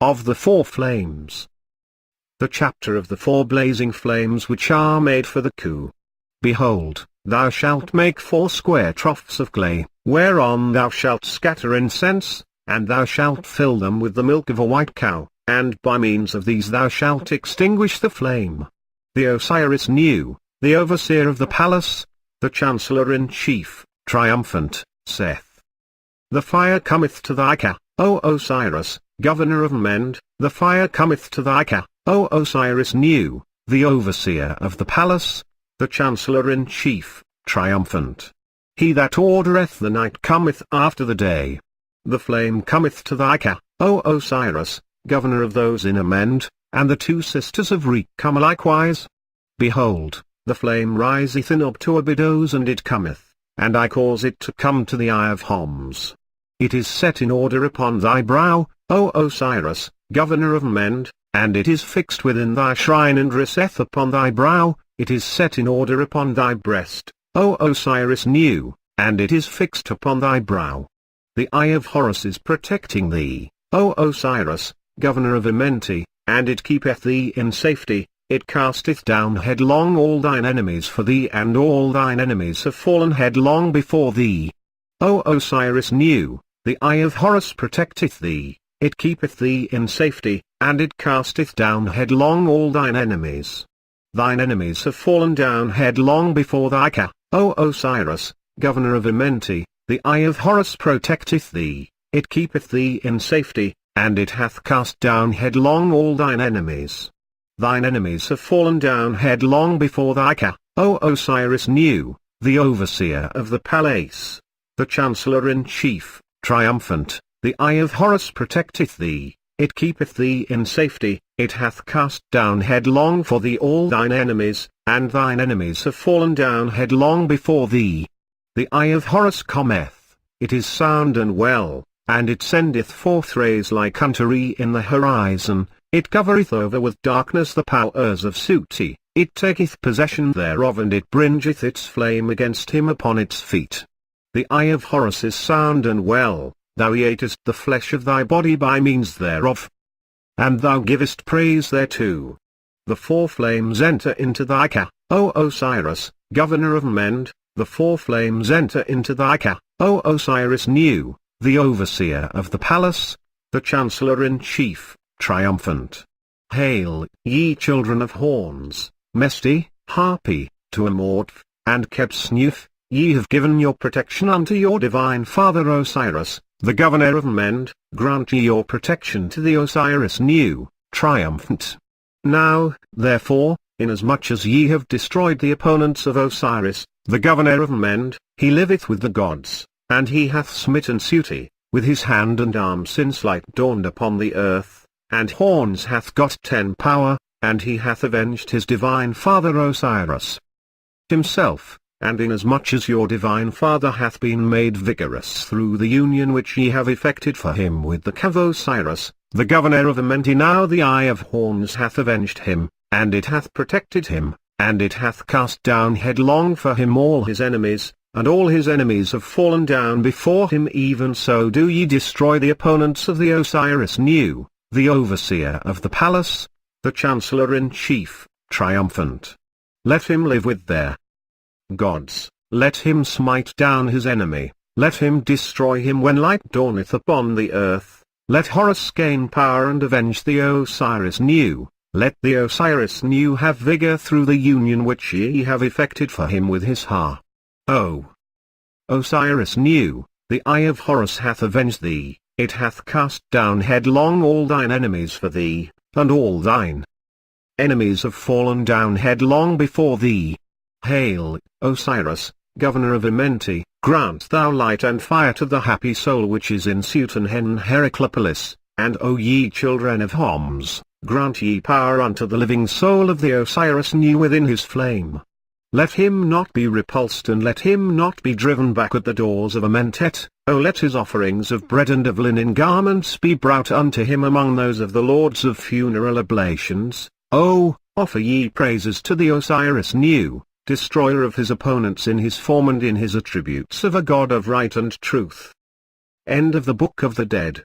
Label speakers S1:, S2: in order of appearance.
S1: of the four flames. The chapter of the four blazing flames which are made for the coup. Behold, thou shalt make 4 square troughs of clay, whereon thou shalt scatter incense, and thou shalt fill them with the milk of a white cow, and by means of these thou shalt extinguish the flame. The Osiris knew, the overseer of the palace, the chancellor-in-chief, triumphant, saith, The fire cometh to thy ka, O Osiris, governor of Mend, the fire cometh to thy ka, O Osiris knew, the overseer of the palace, the chancellor-in-chief, triumphant. He that ordereth the night cometh after the day. The flame cometh to thy ka, O Osiris, governor of those in Amend, and the 2 sisters of Re come likewise. Behold, the flame riseth in Ob to Abydos, and it cometh, and I cause it to come to the eye of Homs. It is set in order upon thy brow, O Osiris, governor of Mend, and it is fixed within thy shrine and riseth upon thy brow, it is set in order upon thy breast, O Osiris knew, and it is fixed upon thy brow. The eye of Horus is protecting thee, O Osiris, governor of Amenti, and it keepeth thee in safety, it casteth down headlong all thine enemies for thee, and all thine enemies have fallen headlong before thee. O Osiris knew, the eye of Horus protecteth thee, it keepeth thee in safety, and it casteth down headlong all thine enemies. Thine enemies have fallen down headlong before thy ka, O Osiris, governor of Amenti, the eye of Horus protecteth thee, it keepeth thee in safety, and it hath cast down headlong all thine enemies. Thine enemies have fallen down headlong before thy ka, O Osiris knew, the overseer of the palace, the chancellor-in-chief, triumphant, the eye of Horus protecteth thee, it keepeth thee in safety, it hath cast down headlong for thee all thine enemies, and thine enemies have fallen down headlong before thee. The eye of Horus cometh, it is sound and well, and it sendeth forth rays like unto Re in the horizon, it covereth over with darkness the powers of Suti, it taketh possession thereof, and it bringeth its flame against him upon its feet. The eye of Horus is sound and well, thou eatest the flesh of thy body by means thereof, and thou givest praise thereto. The 4 flames enter into thy ka, O Osiris, governor of Mend, the 4 flames enter into thy ka, O Osiris knew, the overseer of the palace, the chancellor-in-chief, triumphant. Hail, ye children of horns, Mesti, Harpi, Tuamorph, and Kebsnuth, ye have given your protection unto your divine father Osiris, the governor of Mend, grant ye your protection to the Osiris new, triumphant. Now, therefore, inasmuch as ye have destroyed the opponents of Osiris, the governor of Mend, he liveth with the gods, and he hath smitten Suti, with his hand and arm since light dawned upon the earth, and Horns hath got 10 power, and he hath avenged his divine father Osiris himself. And inasmuch as your divine father hath been made vigorous through the union which ye have effected for him with the ka of Osiris, the governor of Amenti, now the eye of Horns hath avenged him, and it hath protected him, and it hath cast down headlong for him all his enemies, and all his enemies have fallen down before him. Even so do ye destroy the opponents of the Osiris new, the overseer of the palace, the chancellor-in-chief, triumphant. Let him live with their gods, let him smite down his enemy, let him destroy him when light dawneth upon the earth, let Horus gain power and avenge the Osiris new, let the Osiris new have vigor through the union which ye have effected for him with his ha. O Osiris new, the eye of Horus hath avenged thee, it hath cast down headlong all thine enemies for thee, and all thine enemies have fallen down headlong before thee. Hail, Osiris, governor of Amenti, grant thou light and fire to the happy soul which is in Sutenhen Heraclepolis, and O ye children of Homs, grant ye power unto the living soul of the Osiris new within his flame. Let him not be repulsed, and let him not be driven back at the doors of Amentet. O let his offerings of bread and of linen garments be brought unto him among those of the lords of funeral oblations. O, offer ye praises to the Osiris new, destroyer of his opponents in his form and in his attributes of a God of right and truth. End of the Book of the Dead.